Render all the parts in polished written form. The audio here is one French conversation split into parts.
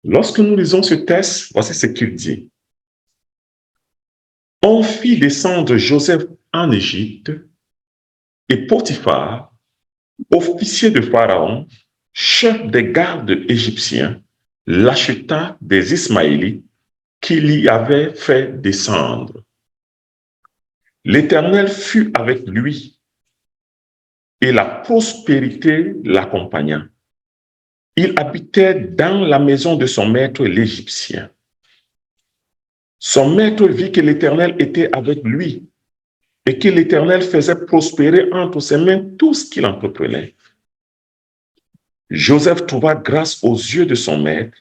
Lorsque nous lisons ce texte, voici ce qu'il dit. On fit descendre Joseph en Égypte et Potiphar, officier de Pharaon, chef des gardes égyptiens, l'acheta des Ismaélites qu'il y avait fait descendre. L'Éternel fut avec lui et la prospérité l'accompagna. Il habitait dans la maison de son maître l'Égyptien. Son maître vit que l'Éternel était avec lui et que l'Éternel faisait prospérer entre ses mains tout ce qu'il entreprenait. Joseph trouva grâce aux yeux de son maître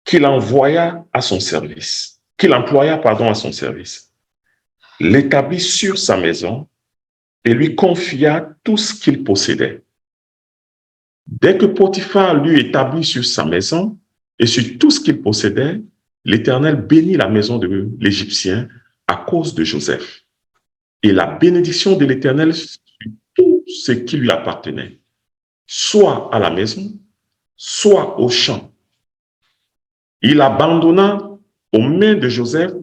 qu'il employa à son service. L'établit sur sa maison et lui confia tout ce qu'il possédait. Dès que Potiphar l'eut établi sur sa maison et sur tout ce qu'il possédait, l'Éternel bénit la maison de l'Égyptien à cause de Joseph. Et la bénédiction de l'Éternel sur tout ce qui lui appartenait, soit à la maison, soit au champ. Il abandonna aux mains de Joseph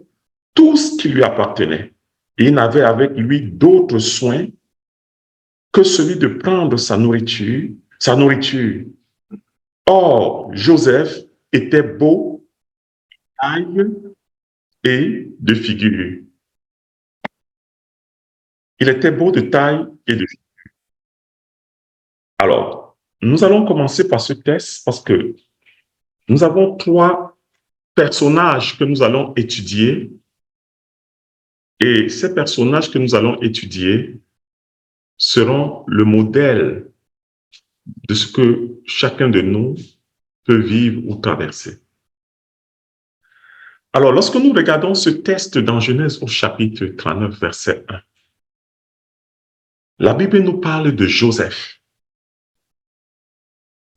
tout ce qui lui appartenait. Et il n'avait avec lui d'autres soins que celui de prendre sa nourriture. Or, Joseph était beau, taille et de figure. Il était beau de taille et de figure. Alors, nous allons commencer par ce texte parce que nous avons 3 personnages que nous allons étudier. Et ces personnages que nous allons étudier seront le modèle de ce que chacun de nous peut vivre ou traverser. Alors, lorsque nous regardons ce texte dans Genèse au chapitre 39, verset 1, la Bible nous parle de Joseph.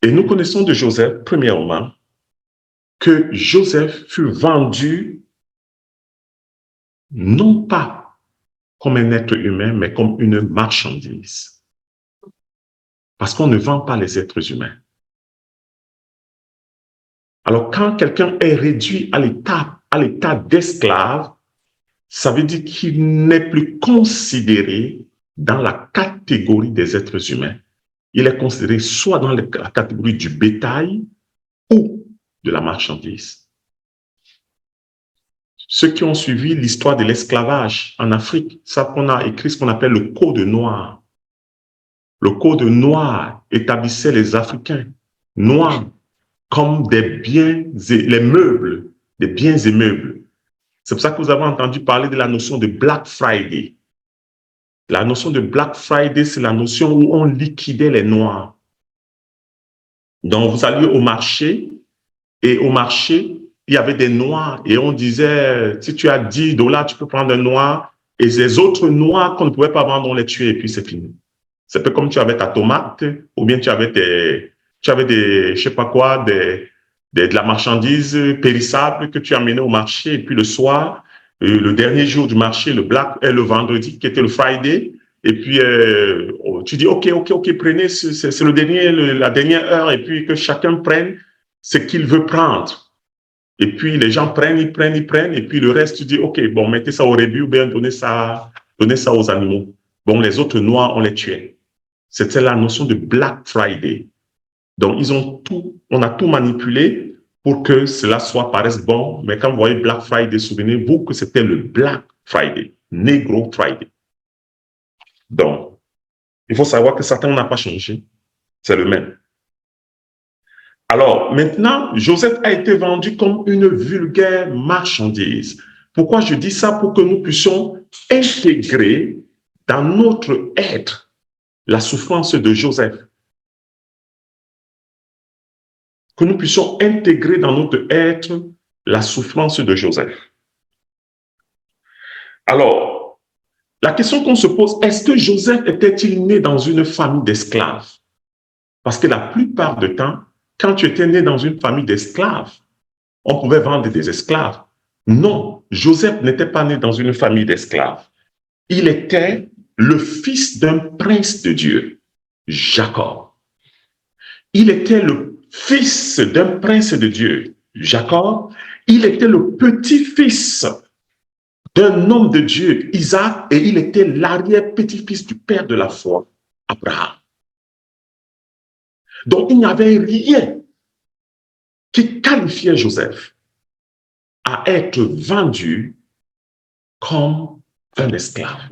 Et nous connaissons de Joseph, premièrement, que Joseph fut vendu non pas comme un être humain, mais comme une marchandise. Parce qu'on ne vend pas les êtres humains. Alors, quand quelqu'un est réduit à l'état d'esclave, ça veut dire qu'il n'est plus considéré dans la catégorie des êtres humains. Il est considéré soit dans la catégorie du bétail ou de la marchandise. Ceux qui ont suivi l'histoire de l'esclavage en Afrique savent qu'on a écrit ce qu'on appelle le Code noir. Le Code noir établissait les Africains noirs comme des biens et les meubles, des biens et meubles. C'est pour ça que vous avez entendu parler de la notion de Black Friday. La notion de Black Friday, c'est la notion où on liquidait les Noirs. Donc, vous alliez au marché, et au marché, il y avait des Noirs, et on disait, si tu as $10, tu peux prendre un Noir, et les autres Noirs qu'on ne pouvait pas vendre, on les tuait, et puis c'est fini. C'est un peu comme tu avais ta tomate, ou bien tu avais des, je sais pas quoi, de la marchandise périssable que tu amenais au marché, et puis le soir, le dernier jour du marché, le vendredi, qui était le Friday, et puis tu dis, OK, prenez, c'est la dernière heure, et puis que chacun prenne ce qu'il veut prendre. Et puis les gens prennent, et puis le reste, tu dis, OK, bon, mettez ça au rébut, ou bien donnez ça aux animaux. Bon, les autres noirs, on les tuait. C'était la notion de Black Friday. Donc, on a tout manipulé pour que cela paraisse bon. Mais quand vous voyez Black Friday, souvenez-vous que c'était le Black Friday, Negro Friday. Donc, il faut savoir que Satan n'a pas changé. C'est le même. Alors, maintenant, Joseph a été vendu comme une vulgaire marchandise. Pourquoi je dis ça? Pour que nous puissions intégrer dans notre être la souffrance de Joseph. Que nous puissions intégrer dans notre être la souffrance de Joseph. Alors, la question qu'on se pose, est-ce que Joseph était-il né dans une famille d'esclaves? Parce que la plupart du temps, quand tu étais né dans une famille d'esclaves, on pouvait vendre des esclaves. Non, Joseph n'était pas né dans une famille d'esclaves. Il était le fils d'un prince de Dieu, Jacob. Il était le fils d'un prince de Dieu. Jacob, il était le petit-fils d'un homme de Dieu, Isaac, et il était l'arrière-petit-fils du père de la foi, Abraham. Donc, il n'y avait rien qui qualifiait Joseph à être vendu comme un esclave.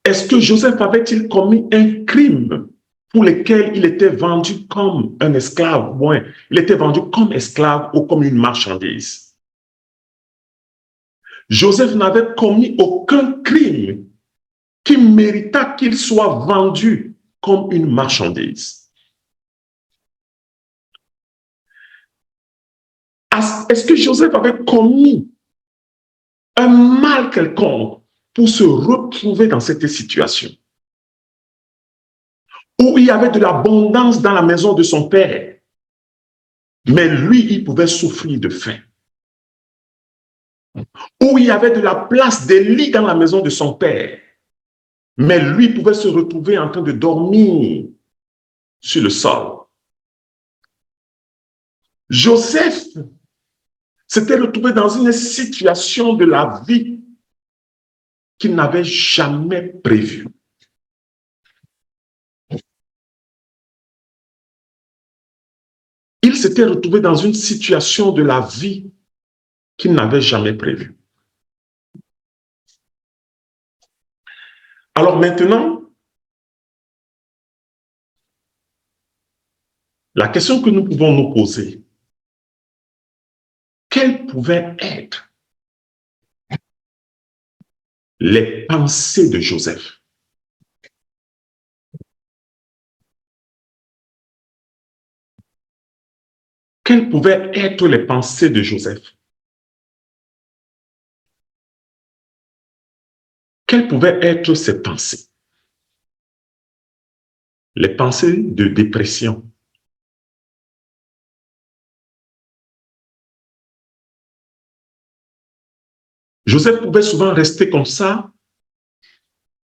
Est-ce que Joseph avait-il commis un crime pour lequel il était vendu comme un esclave? Ouais, il était vendu comme esclave ou comme une marchandise. Joseph n'avait commis aucun crime qui mérita qu'il soit vendu comme une marchandise. Est-ce que Joseph avait commis un mal quelconque pour se retrouver dans cette situation où il y avait de l'abondance dans la maison de son père, mais lui, il pouvait souffrir de faim, où il y avait de la place des lits dans la maison de son père, mais lui pouvait se retrouver en train de dormir sur le sol. Joseph s'était retrouvé dans une situation de la vie qu'il n'avait jamais prévue. Il s'était retrouvé dans une situation de la vie qu'il n'avait jamais prévue. Alors maintenant, la question que nous pouvons nous poser, quelles pouvaient être les pensées de Joseph? Quelles pouvaient être les pensées de Joseph? Quelles pouvaient être ses pensées? Les pensées de dépression. Joseph pouvait souvent rester comme ça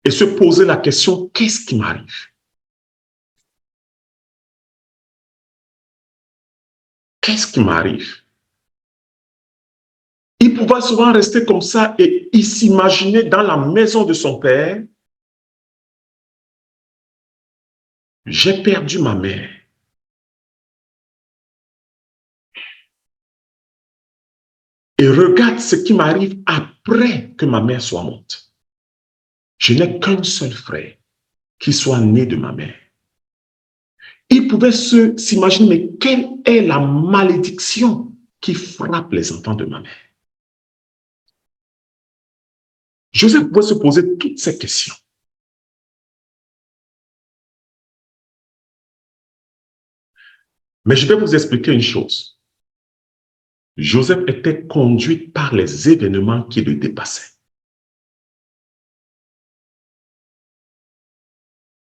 et se poser la question, qu'est-ce qui m'arrive? Qu'est-ce qui m'arrive? Il pouvait souvent rester comme ça et il s'imaginait dans la maison de son père, j'ai perdu ma mère. Et regarde ce qui m'arrive après que ma mère soit morte. Je n'ai qu'un seul frère qui soit né de ma mère. Il pouvait s'imaginer, mais quelle est la malédiction qui frappe les enfants de ma mère? Joseph pouvait se poser toutes ces questions. Mais je vais vous expliquer une chose. Joseph était conduit par les événements qui le dépassaient.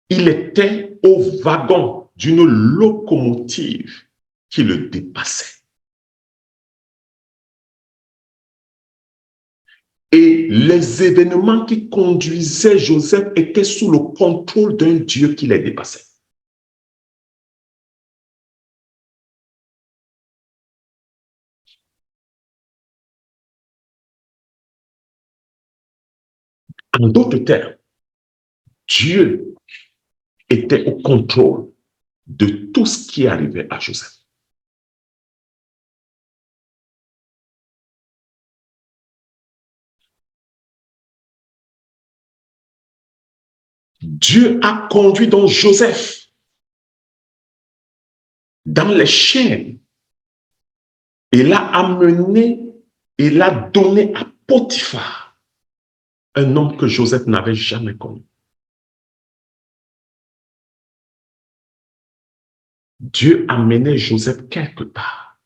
Il était au wagon d'une locomotive qui le dépassait. Et les événements qui conduisaient Joseph étaient sous le contrôle d'un Dieu qui les dépassait. En d'autres termes, Dieu était au contrôle de tout ce qui arrivait à Joseph. Dieu a conduit donc Joseph dans les chaînes et l'a amené et l'a donné à Potiphar, un homme que Joseph n'avait jamais connu. Dieu amenait Joseph quelque part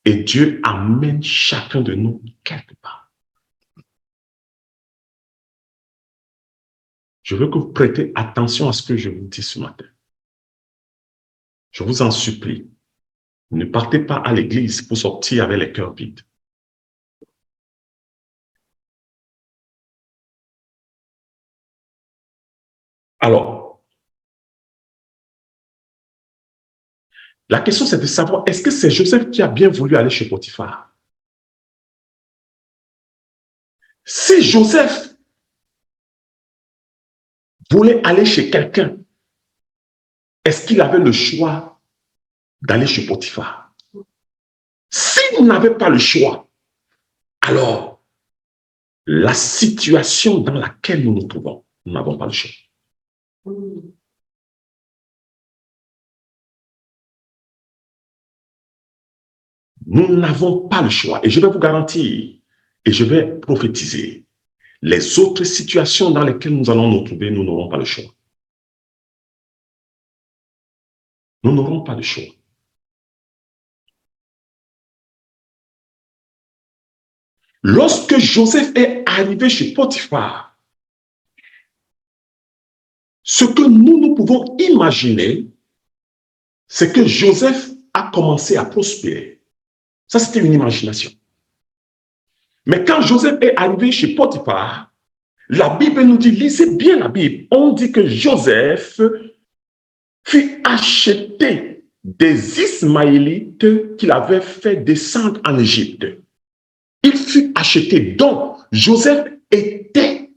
et Dieu amène chacun de nous quelque part. Je veux que vous prêtez attention à ce que je vous dis ce matin. Je vous en supplie, ne partez pas à l'église pour sortir avec les cœurs vides. Alors, La question, c'est de savoir, est-ce que c'est Joseph qui a bien voulu aller chez Potiphar? Si Joseph voulait aller chez quelqu'un, est-ce qu'il avait le choix d'aller chez Potiphar? S'il n'avait pas le choix, alors la situation dans laquelle nous nous trouvons, nous n'avons pas le choix. Nous n'avons pas le choix. Et je vais vous garantir, et je vais prophétiser, les autres situations dans lesquelles nous allons nous trouver, nous n'aurons pas le choix. Nous n'aurons pas le choix. Lorsque Joseph est arrivé chez Potiphar, ce que nous pouvons imaginer, c'est que Joseph a commencé à prospérer. Ça, c'était une imagination. Mais quand Joseph est arrivé chez Potiphar, la Bible nous dit, lisez bien la Bible, on dit que Joseph fut acheté des Ismaélites qu'il avait fait descendre en Égypte. Il fut acheté. Donc, Joseph était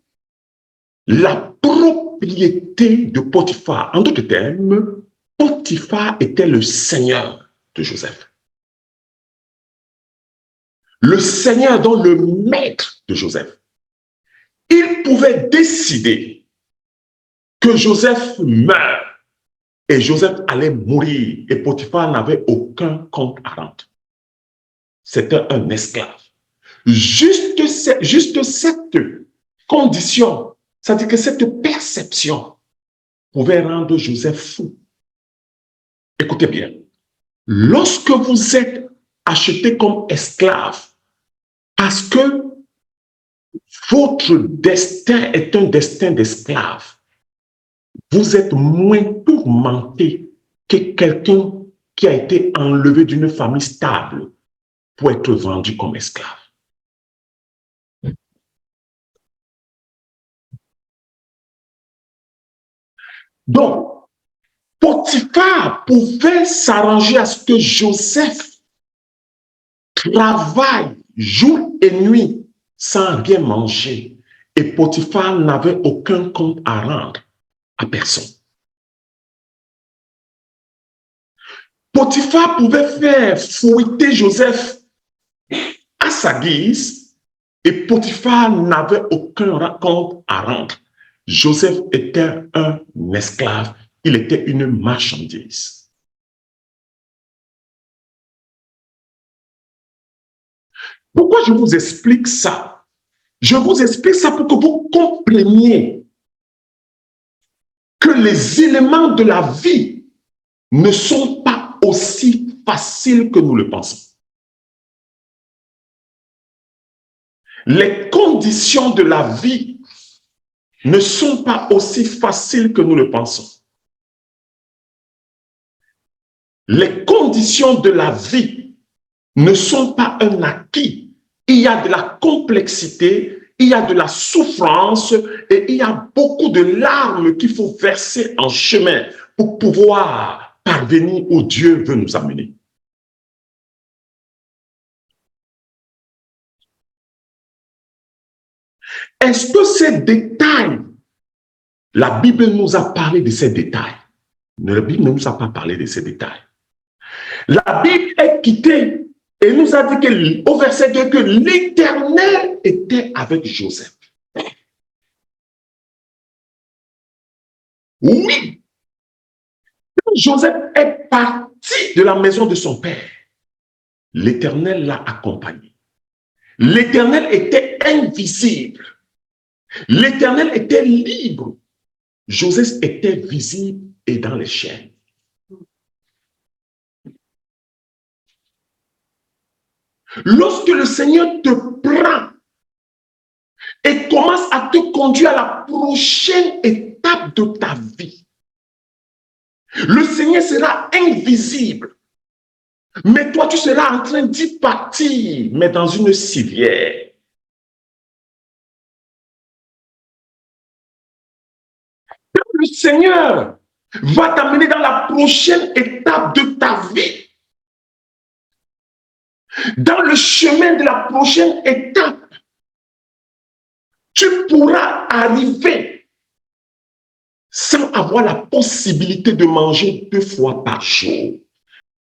la propriété de Potiphar. En d'autres termes, Potiphar était le seigneur de Joseph. Le seigneur, donc le maître de Joseph. Il pouvait décider que Joseph meure et Joseph allait mourir et Potiphar n'avait aucun compte à rendre. C'était un esclave. Juste cette condition, c'est-à-dire que cette perception pouvait rendre Joseph fou. Écoutez bien, lorsque vous êtes acheté comme esclave parce que votre destin est un destin d'esclave, vous êtes moins tourmenté que quelqu'un qui a été enlevé d'une famille stable pour être vendu comme esclave. Donc, Potiphar pouvait s'arranger à ce que Joseph travaille jour et nuit sans rien manger. Et Potiphar n'avait aucun compte à rendre à personne. Potiphar pouvait faire fouetter Joseph à sa guise et Potiphar n'avait aucun compte à rendre. Joseph était un esclave, il était une marchandise. Pourquoi je vous explique ça? Je vous explique ça pour que vous compreniez que les éléments de la vie ne sont pas aussi faciles que nous le pensons. Les conditions de la vie ne sont pas aussi faciles que nous le pensons. Les conditions de la vie ne sont pas un acquis. Il y a de la complexité, il y a de la souffrance et il y a beaucoup de larmes qu'il faut verser en chemin pour pouvoir parvenir où Dieu veut nous amener. Est-ce que ces détails, la Bible nous a parlé de ces détails? La Bible ne nous a pas parlé de ces détails. La Bible est quittée et nous a dit au verset 2 que l'Éternel était avec Joseph. Oui, quand Joseph est parti de la maison de son père, l'Éternel l'a accompagné. L'Éternel était invisible. L'Éternel était libre. Joseph était visible et dans les chaînes. Lorsque le Seigneur te prend et commence à te conduire à la prochaine étape de ta vie, le Seigneur sera invisible. Mais toi, tu seras en train d'y partir, mais dans une civière. Le Seigneur va t'amener dans la prochaine étape de ta vie. Dans le chemin de la prochaine étape, tu pourras arriver sans avoir la possibilité de manger 2 fois par jour.